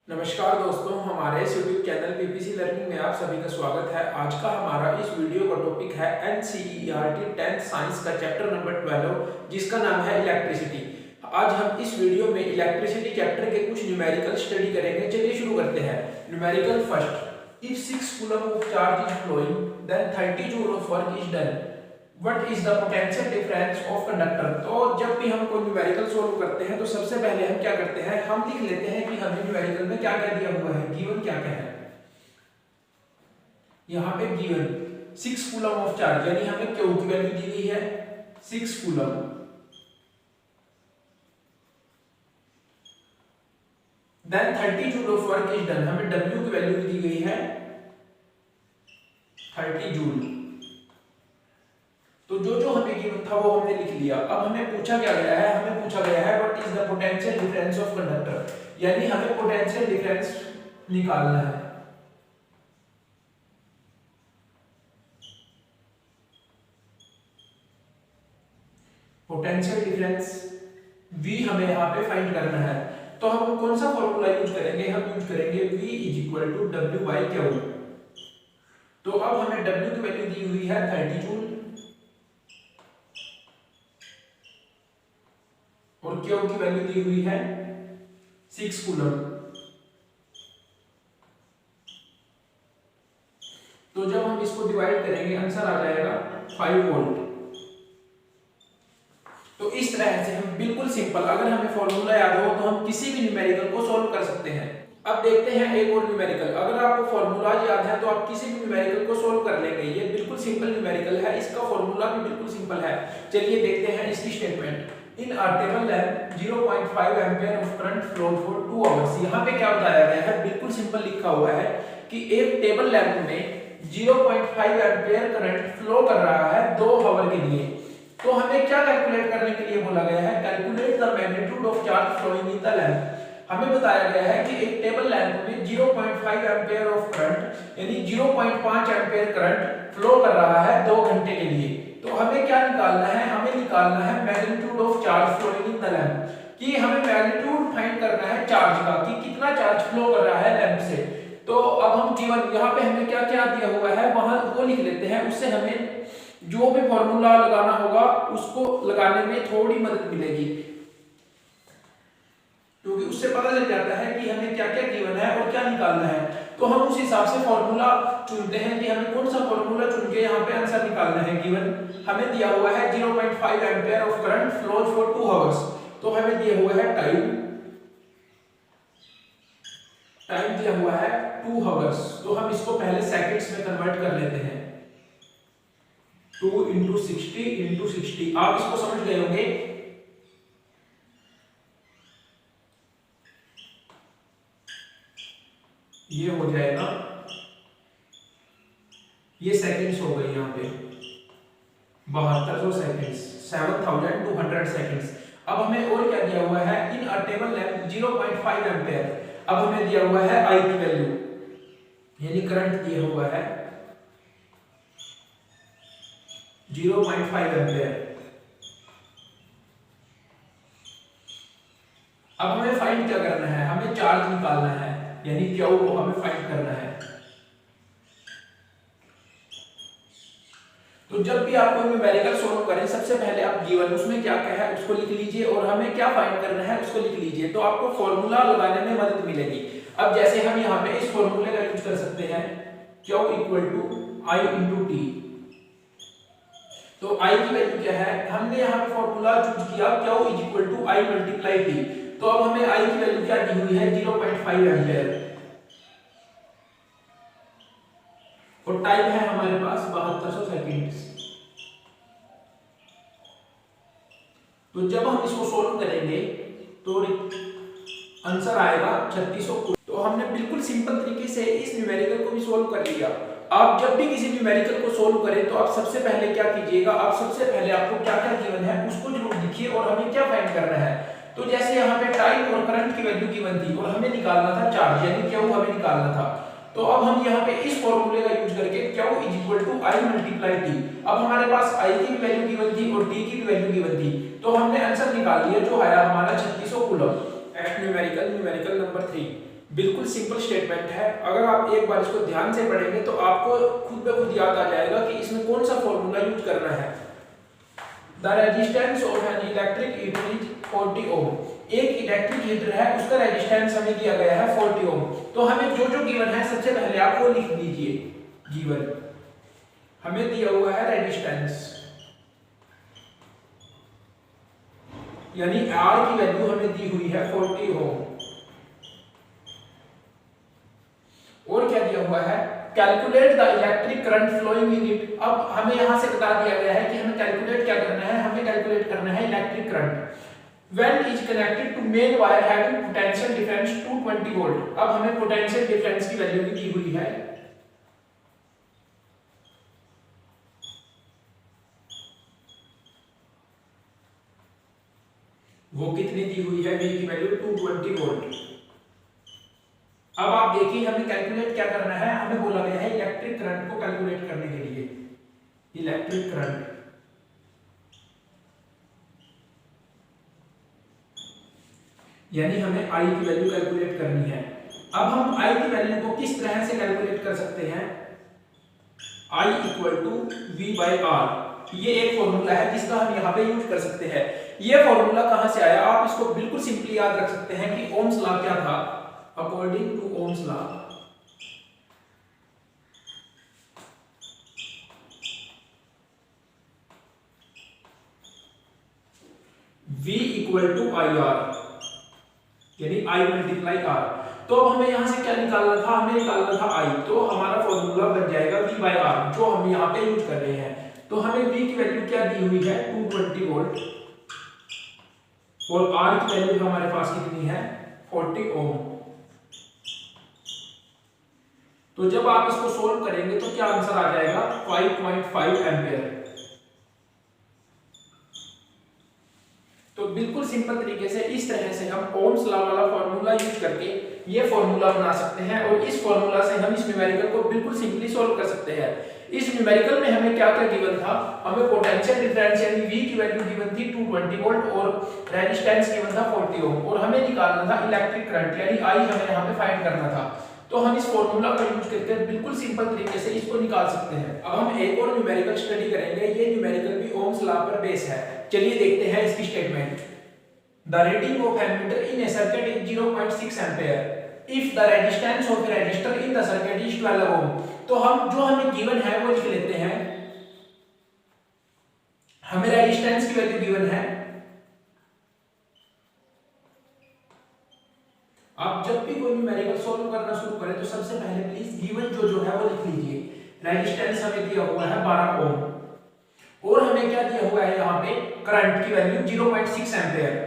नमस्कार दोस्तों, हमारे इस यूट्यूब चैनल पीपीसी लर्निंग में आप सभी का स्वागत है। आज का हमारा इस वीडियो का टॉपिक है एनसीईआरटी 10th साइंस का चैप्टर नंबर 12 जिसका नाम है इलेक्ट्रिसिटी। आज हम इस वीडियो में इलेक्ट्रिसिटी चैप्टर के कुछ न्यूमेरिकल स्टडी करेंगे। चलिए शुरू करते हैं। Numerical first, if 6 coulomb of charge is flowing then 30 joule of work is done, what is the potential difference of conductor. तो जब भी हम कोई न्यूमेरिकल सोल्व करते हैं तो सबसे पहले हम क्या करते हैं, हम लिख लेते हैं कि हमें न्यूमेरिकल में क्या क्या दिया हुआ है, गिवन क्या क्या है। यहाँ पे गिवन 6 कूलम ऑफ चार्ज, यानी हमें क्यू की वैल्यू दी गई है 6 coulomb, then 30 joule of work is done, हमें डब्ल्यू की वैल्यू दी गई है 30 जूल। तो जो जो हमें गिवन था वो हमने लिख लिया। अब हमें पूछा क्या गया है, हमें पूछा गया है what is the potential difference of conductor, यानी हमें पोटेंशियल डिफरेंस निकालना है। पोटेंशियल डिफरेंस V हमें यहाँ पे फाइंड करना है। तो हम कौन सा फॉर्मूला यूज करेंगे, हम यूज करेंगे V is equal to W by Q. तो अब हमें W की वैल्यू दी हुई है 30 जूल और क्यू की वैल्यू दी हुई है 6 कूलम। तो जब हम इसको डिवाइड करेंगे आंसर आ जाएगा 5 वोल्ट। तो इस तरह से हम बिल्कुल सिंपल, अगर हमें फॉर्मूला याद हो तो हम किसी भी न्यूमेरिकल को सॉल्व कर सकते हैं। अब देखते हैं एक और न्यूमेरिकल। अगर आपको फॉर्मूला याद है तो आप किसी भी न्यूमेरिकल को सॉल्व कर लेंगे। ये बिल्कुल सिंपल न्यूमेरिकल है, इसका फॉर्मूला भी बिल्कुल सिंपल है। चलिए देखते हैं इसकी statement. In a table lamp 0.5 ampere of current flow for 2 hours. यहाँ पे क्या बताया गया है, बिल्कुल सिंपल लिखा हुआ है कि एक टेबल लैंप में 0.5 एम्पीयर करंट फ्लो कर रहा है 2 आवर के लिए। तो हमें क्या कैलकुलेट करने के लिए बोला गया है, calculate the magnitude of charge flowing in the lamp. हमें बताया गया है कि एक टेबल लैंप में 0.5 एम्पीयर ऑफ करंट यानी 0.5 एम्पीयर करंट फ्लो कर रहा है 2 घंटे के लिए। तो हमें क्या निकालना है, हमें निकालना है magnitude of charge flowing in the lamp, कि हमें मैग्नीट्यूड फाइंड करना है चार्ज का, कि कितना चार्ज फ्लो कर रहा है लैंप से। तो अब हम गिवन यहाँ पे हमें क्या क्या दिया हुआ है वहां वो लिख लेते हैं, उससे हमें जो भी फॉर्मूला लगाना होगा उसको लगाने में थोड़ी मदद मिलेगी, क्योंकि उससे पता चल जाता है कि हमें क्या क्या गिवन है और क्या निकालना है। तो हम उस हिसाब से फॉर्मूला चुनते हैं कि हमें कौन सा फॉर्मूला चुन के यहाँ पे आंसर निकालना है। गिवन हमें दिया हुआ है 0.5 ampere of current flows for 2 hours. तो हमें दिया हुआ है टाइम दिया हुआ है 2 आवर्स। तो हम इसको पहले सेकंड्स में कन्वर्ट कर लेते हैं। 2 × 60 × 60, आप इसको समझ गए होंगे। ये हो जाएगा, ये सेकंड्स हो गई यहाँ पे 7200 सेकंड्स, 7200 सेकंड्स। अब हमें और क्या दिया हुआ है, इन अ टेबल लैंप 0.5 एम्पीयर। अब हमें दिया हुआ है I की वैल्यू, यानी करंट दिया हुआ है 0.5 एम्पीयर। अब हमें फाइंड क्या करना है, हमें चार्ज निकालना है, यानी क्यू को हमें फाइंड करना है। तो जब भी आप कोई न्यूमेरिकल सॉल्व करें सबसे पहले आप गिवन उसमें क्या क्या है उसको लिख लीजिए और हमें क्या फाइंड करना है उसको लिख लीजिए, तो आपको फॉर्मूला लगाने में मदद मिलेगी। अब जैसे हम यहाँ पे इस फॉर्मूले का यूज कर सकते हैं, Q = I × T। तो I की वैल्यू क्या है, हमने यहाँ पे फॉर्मूला चूज किया Q = I × T। तो अब हमें I की वैल्यू क्या दी हुई है 0.5 एम्पीयर और टाइम है हमारे पास 7200 सेकंड्स। तो जब हम इसको सोल्व करेंगे तो आंसर आएगा 3600। तो हमने बिल्कुल सिंपल तरीके से इस न्यूमेरिकल को भी सोल्व कर लिया। आप जब भी किसी न्यूमेरिकल को सोल्व करें तो आप सबसे पहले क्या कीजिएगा, आप सबसे पहले आपको क्या क्या गिवन है उसको जरूर लिखिए और हमें क्या फाइंड करना है। तो जैसे यहाँ पे टाइम और करंट की वैल्यू गिवन थी और हमें निकालना था चार्ज, यानी क्यू हमें निकालना था। तो अब हम यहाँ पे इस फॉर्मूले का यूज करके Q = I × T। अब हमारे पास I की भी वैल्यू गिवन थी और T की भी वैल्यू गिवन थी, तो हमने आंसर निकाल लिया जो आया हमारा 3600 कूलम। Next numerical number 3। बिल्कुल सिंपल स्टेटमेंट है। अगर आप एक बार इसको ध्यान से पढ़ेंगे तो आपको खुद ब खुद याद आ जाएगा कि इसमें कौन सा फॉर्मूला यूज करना है। The resistance of an electric heater is 40 ओम। एक इलेक्ट्रिक हीटर है, उसका रेजिस्टेंस हमें दिया गया है 40 ओम। तो हमें जो जो गिवन है सबसे पहले आप वो लिख दीजिए। गिवन हमें दिया हुआ है रेजिस्टेंस, यानी R की वैल्यू हमें दी हुई है 40 ओम। और क्या दिया हुआ है, calculate the electric current flowing in it. अब हमें यहां से बता दिया गया है कि हमें कैलकुलेट क्या करना है, हमें कैलकुलेट करना है electric current when is connected to main wire having potential difference 220 volt. अब हमें पोटेंशियल डिफरेंस की वैल्यू भी दी हुई है, वो कितनी दी हुई है, V की वैल्यू 220 वोल्ट। अब आप देखिए हमें कैलकुलेट क्या करना है, हमें बोला गया है इलेक्ट्रिक करंट को कैलकुलेट करने के लिए। इलेक्ट्रिक करंट यानी हमें I की वैल्यू कैलकुलेट करनी है। अब हम I की वैल्यू को किस तरह से कैलकुलेट कर सकते हैं, I इक्वल टू V/R। ये एक फॉर्मूला है जिसका हम यहाँ पे यूज कर सकते हैं। ये फॉर्मूला कहाँ से आया, आप इसको बिल्कुल सिंपली याद रख सकते हैं कि ओम्स लॉ क्या था। According to Ohm's law V equal to IR, यानी I मल्टीप्लाई R। तो अब हमें यहां से क्या निकालना था, हमें निकालना था I। तो हमारा फॉर्मूला बन जाएगा V/R जो हम यहाँ पे यूज कर रहे हैं। तो हमें V की वैल्यू क्या दी हुई है 220 वोल्ट और R की वैल्यू हमारे पास कितनी है 40 ओम। तो जब आप इसको सोल्व करेंगे तो क्या आंसर आ जाएगा 5.5 एम्पियर। तो बिल्कुल सिंपल तरीके से इस तरह से हम ओम्स लॉ वाला फॉर्मूला यूज करके ये फॉर्मूला बना सकते हैं और इस फॉर्मूला से हम इस न्यूमेरिकल को बिल्कुल सिंपली सॉल्व कर सकते हैं। इस न्यूमेरिकल में हमें क्या क्या गिवन था, हमें पोटेंशियल डिफरेंस यानी V की वैल्यू गिवन थी 220 वोल्ट और रेजिस्टेंस गिवन था 40 ओम और हमें निकालना था इलेक्ट्रिक करंट यानी I हमें यहाँ पे फाइंड करना था। तो हम इस फॉर्मूला का यूज करके बिल्कुल सिंपल तरीके से इसको निकाल सकते हैं। अब हम एक और न्यूमेरिकल स्टडी करेंगे, ये न्यूमेरिकल भी ओम्स लॉ पर बेस है। चलिए देखते हैं इसकी statement. The reading of ammeter in a circuit is 0.6 ampere if the resistance of a register in the circuit is 12 ohm. तो हम जो हमें गिवन है वो लिख लेते हैं। हमें रेजिस्टेंस की वैल्यू गिवन है। आप जब भी कोई न्यूमेरिकल सॉल्व करना शुरू करें तो सबसे पहले प्लीज गिवन जो है वो लिख लीजिए। रेजिस्टेंस हमें दिया हुआ है 12 ओम और हमें क्या दिया हुआ है यहाँ पे करंट की वैल्यू 0.6 एम्पीयर।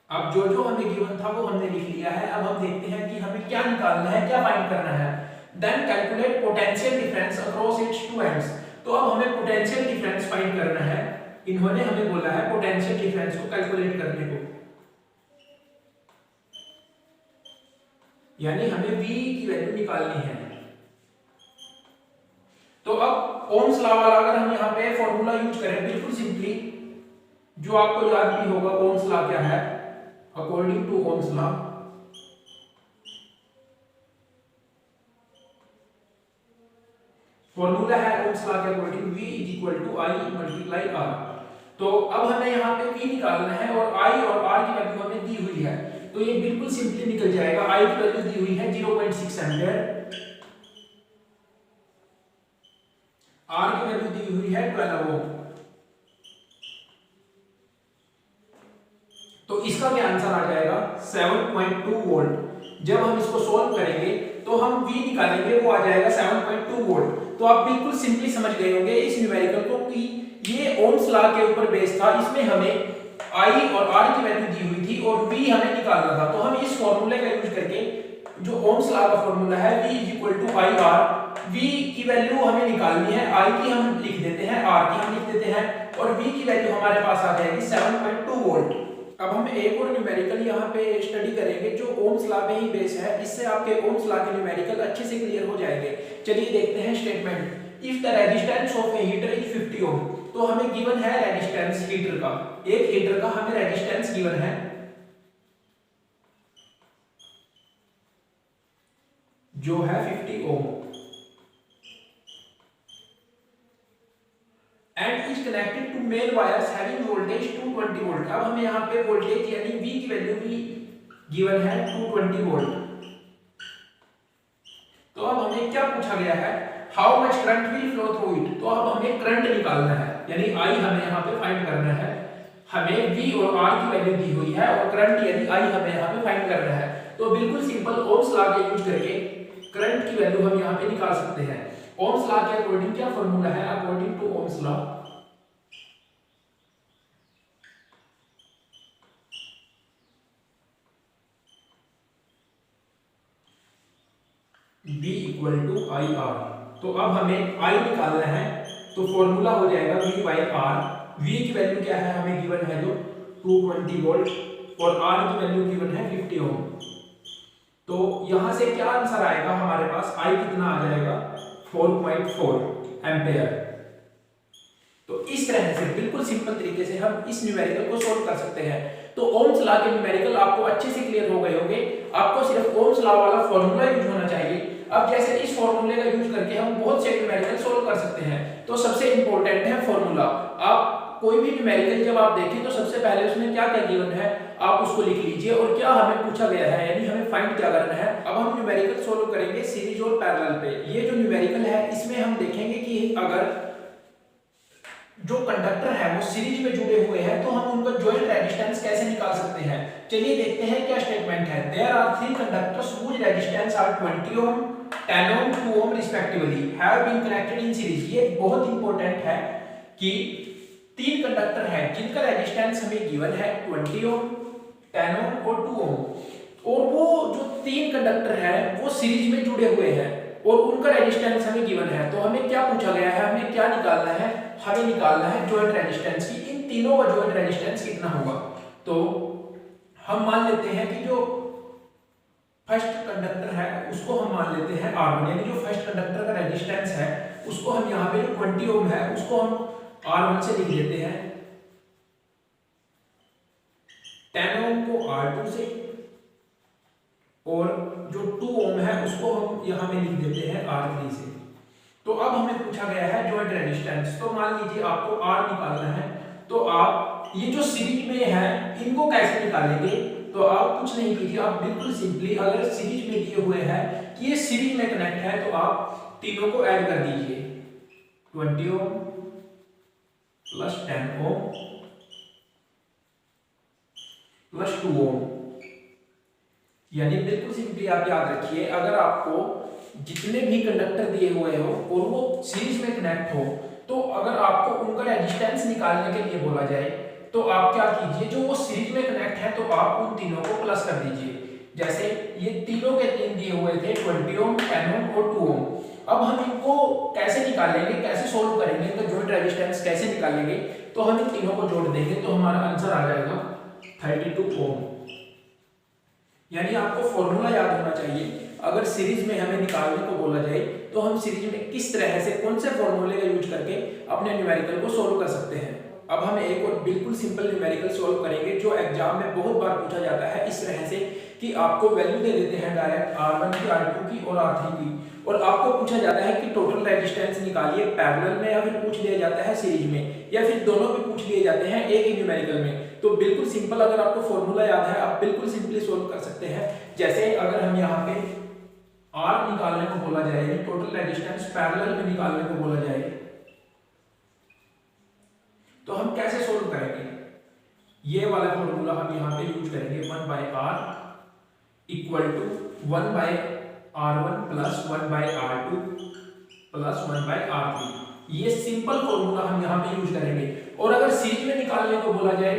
अब जो हमें गिवन था वो हमने लिख लिया है। अब हम देखते हैं कि हमें क्या निकालना है, क्या फाइंड करना है। Then calculate potential difference across its two ends. तो अब हमें पोटेंशियल डिफरेंस फाइंड करना है। इन्होंने हमें बोला है पोटेंशियल डिफरेंस को कैलकुलेट करने को, यानी हमें V की वैल्यू निकालनी है। तो अब ओम्स लॉ वाला अगर हम यहाँ पे फॉर्मूला यूज करें बिल्कुल सिंपली, जो आपको याद भी होगा ओम्स लॉ क्या है, according to Ohm's law formula है ओम्स लॉ के according V is equal to I multiply R। तो अब हमें यहाँ पे V निकालना है और I और R की वैल्यू हमें दी हुई है। तो ये बिल्कुल सिंपली निकल जाएगा। I की वैल्यू दी हुई है 0.6 एम्पीयर, R की वैल्यू दी हुई है 12 ओम। तो इसका क्या आंसर आ जाएगा 7.2 वोल्ट। जब हम इसको सोल्व करेंगे तो हम V निकालेंगे, वो आ जाएगा 7.2 वोल्ट। तो आप बिल्कुल सिंपली समझ गए होंगे इस न्यूमेरिकल को कि ये ओम्स लॉ के ऊपर बेस था। इसमें हमें I और R की वैल्यू दी हुई थी और V हमें निकालना था। तो हम इस फॉर्मूले का यूज करके, जो ओम्स लॉ का फॉर्मूला है V is equal to I R, V की वैल्यू हमें निकालनी है, I की हम लिख देते हैं, R की हम लिख देते हैं और V की वैल्यू हमारे पास आ जाएगी 7.2 वोल्ट। अब हम एक और न्यूमेरिकल यहाँ पे स्टडी करेंगे जो ओम्स लॉ पे ही बेस है। इससे आपके ओम्स लॉ के न्यूमेरिकल अच्छे से क्लियर हो जाएंगे। चलिए देखते हैं statement. If the resistance of A heater is 50 ओम। तो हमें गिवन है रेजिस्टेंस हीटर का, एक हीटर का हमें रेजिस्टेंस गिवन है जो है 50 ohm and is connected to main wires having voltage 220 volt. अब हमें यहाँ पे वोल्टेज यानी V की वैल्यू भी गिवन है 220 वोल्ट। तो अब हमें क्या पूछा गया है, how much current will flow through it. तो अब हमें करंट निकालना है यानी I हमें यहाँ पे फाइंड करना है। हमें V और R की वैल्यू दी हुई है और करंट यानी I हमें यहाँ पे फाइंड करना है। तो बिल्कुल सिंपल ओम्स लॉ का यूज करके करंट की वैल्यू हम यहाँ पे निकाल सकते हैं। ओम्स लॉ के अकॉर्डिंग क्या फॉर्मूला है, according to Ohm's law B equal to I R. तो अब हमें I निकालना है तो फॉर्मूला हो जाएगा V बाई आर। V की वैल्यू क्या है, हमें गिवन है जो 220 वोल्ट और R की वैल्यू गिवन है 50 ओम। तो यहां से क्या आंसर आएगा हमारे पास, I कितना आ जाएगा 4.4 एम्पेयर। तो इस तरह से बिल्कुल सिंपल तरीके से हम इस न्यूमेरिकल को सोल्व कर सकते हैं। तो ओम्स लॉ के न्यूमेरिकल आपको अच्छे से क्लियर हो गए होंगे। आपको सिर्फ ओम्स लॉ वाला फॉर्मूला यूज होना चाहिए। अब जैसे इस फॉर्मूले का यूज करके हम बहुत से न्यूमेरिकल सोल्व कर सकते हैं। तो सबसे इंपॉर्टेंट है फॉर्मूला। आप कोई भी न्यूमेरिकल जब आप देखें तो सबसे पहले उसमें क्या क्या गिवन है आप उसको लिख लीजिए और क्या हमें पूछा गया है यानी हमें फाइंड क्या करना है। अब हम न्यूमेरिकल सोल्व करेंगे सीरीज और पैरेलल पे। ये जो न्यूमेरिकल है इसमें हम देखेंगे कि अगर जो कंडक्टर है वो सीरीज में जुड़े हुए हैं तो हम उनका जॉइंट रेजिस्टेंस कैसे निकाल सकते हैं। चलिए देखते हैं क्या स्टेटमेंट है। There are 3 conductors whose resistance are 20 ohm 10 ohm 2 ohm respectively have been connected in series. ये बहुत इंपॉर्टेंट है कि 3 कंडक्टर हैं जिनका रेजिस्टेंस हमें गिवन है 20 ओम 10 ओम और 2 ओम और वो जो 3 कंडक्टर हैं वो सीरीज में जुड़े हुए हैं और उनका रेजिस्टेंस हमें गिवन है। तो हमें क्या पूछा गया है, हमें क्या निकालना है, हमें निकालना है जॉइंट रेजिस्टेंस की। इन तीनों का जॉइंट रेजिस्टेंस कितना होगा। तो हम मान लेते हैं कि जो फर्स्ट कंडक्टर है उसको हम मान लेते हैं R1 यानी जो फर्स्ट कंडक्टर का रेजिस्टेंस है उसको हम यहाँ पे जो 20 ओम है उसको हम R1 से लिख देते हैं, 10 ओम को R2 से और जो 2 ओम है उसको हम यहाँ में लिख देते हैं R3 से। तो अब हमें पूछा गया है जॉइंट रेजिस्टेंस। तो मान लीजिए आपको R निकालना है तो आप ये जो सीरीज में है इनको कैसे निकालेंगे। तो आप कुछ नहीं कीजिए, आप बिल्कुल सिंपली अगर सीरीज में दिए हुए हैं कि ये सीरीज में कनेक्ट है तो आप तीनों को ऐड कर दीजिए 20 ओम प्लस 10 ओम प्लस 2 ओम। यानी बिल्कुल सिंपली आप याद रखिए अगर आपको जितने भी कंडक्टर दिए हुए हो और वो सीरीज में कनेक्ट हो तो अगर आपको उनका रेजिस्टेंस निकालने के लिए बोला जाए तो आप क्या कीजिए, जो वो सीरीज में कनेक्ट है तो आप उन तीनों को प्लस कर दीजिए। जैसे ये तीनों के तीन दिए हुए थे 20 ओम 10 ओम और 2 ओम। अब हम इनको कैसे निकालेंगे, कैसे सोल्व करेंगे, इनका जॉइंट रेजिस्टेंस कैसे निकालेंगे। तो हम इन तीनों को जोड़ देंगे तो हमारा आंसर आ जाएगा 32 ओम। यानी आपको फॉर्मूला याद होना चाहिए। अगर सीरीज में हमें निकालने को बोला जाए तो हम सीरीज में किस तरह से कौन से फॉर्मूले का यूज करके अपने न्यूमेरिकल को सोल्व कर सकते हैं। अब हम एक और बिल्कुल सिंपल न्यूमेरिकल सोल्व करेंगे जो एग्जाम में बहुत बार पूछा जाता है इस तरह से कि आपको वैल्यू दे देते हैं डायरेक्ट R1 की, R2 की और R3 की और आपको पूछा जाता है कि टोटल रेजिस्टेंस निकालिए पैरेलल में या फिर पूछ लिया जाता है सीरीज में या फिर दोनों भी पूछ लिए जाते हैं एक ही न्यूमेरिकल में। तो बिल्कुल सिंपल अगर आपको फॉर्मूला याद है आप बिल्कुल सिंपली सोल्व कर सकते हैं। जैसे अगर हम यहाँ पे R निकालने को बोला जाए, टोटल रेजिस्टेंस पैरेलल में निकालने को बोला जाए तो हम कैसे सोल्व करेंगे। ये वाला फॉर्मूला हम यहाँ पे यूज करेंगे 1/R equal to 1/R1 plus 1/R2 plus 1/R3। ये सिंपल फॉर्मूला हम यहाँ पे यूज करेंगे। और अगर सीरीज में निकालने को बोला जाए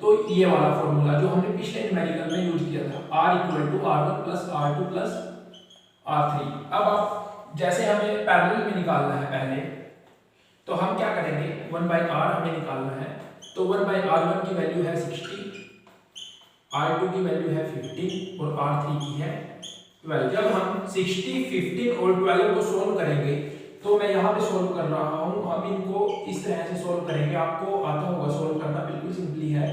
तो ये वाला फॉर्मूला जो हमने पिछले न्यूमेरिकल में यूज किया था R equal to R1 plus R2 plus R3। अब आप जैसे हमें पैरेलल में निकालना है पहले तो हम क्या करेंगे 1/R हमें निकालना है तो 1/R1 की वैल्यू है 60, R2 की वैल्यू है 50 और R3 की है 12। जब हम 60, 15 और 12 को सोल्व करेंगे तो मैं यहाँ पे सोल्व कर रहा हूँ। हम इनको इस तरह से सोल्व करेंगे, आपको आता होगा सोल्व करना, बिल्कुल सिंपली है।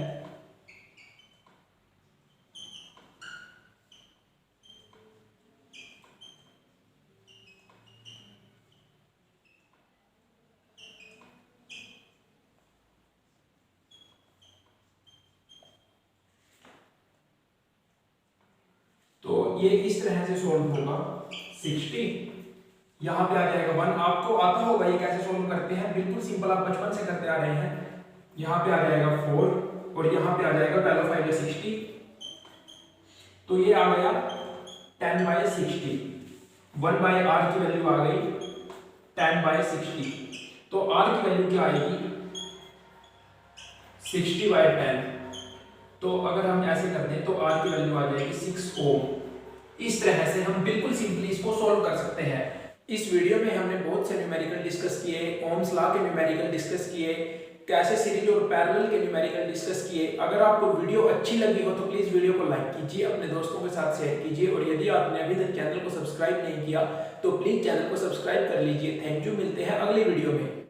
तो ये इस तरह से सोल्व होगा। 60 यहाँ पे आ जाएगा 1। आपको आता होगा ये कैसे सोल्व करते हैं, बिल्कुल सिंपल, आप बचपन से करते आ रहे हैं। यहाँ पे आ जाएगा 4 और यहाँ पे आ जाएगा 12 5 60। तो ये आ गया 10/60। 1/r की वैल्यू आ गई 10/60। तो r की वैल्यू क्या आएगी 60/10। तो अगर हम ऐसे करते हैं तो r की वैल्यू आ जाएगी 6 ओम। इस तरह से हम बिल्कुल सिंपली इसको सॉल्व कर सकते हैं। इस वीडियो में हमने बहुत से न्यूमेरिकल डिस्कस किए, ओम्स लॉ के न्यूमेरिकल डिस्कस किए, कैसे सीरीज और पैरेलल के न्यूमेरिकल डिस्कस किए। अगर आपको वीडियो अच्छी लगी हो तो प्लीज वीडियो को लाइक कीजिए, अपने दोस्तों के साथ शेयर कीजिए, और यदि आपने अभी तक चैनल को सब्सक्राइब नहीं किया तो प्लीज चैनल को सब्सक्राइब कर लीजिए। थैंक यू, मिलते हैं अगली वीडियो में।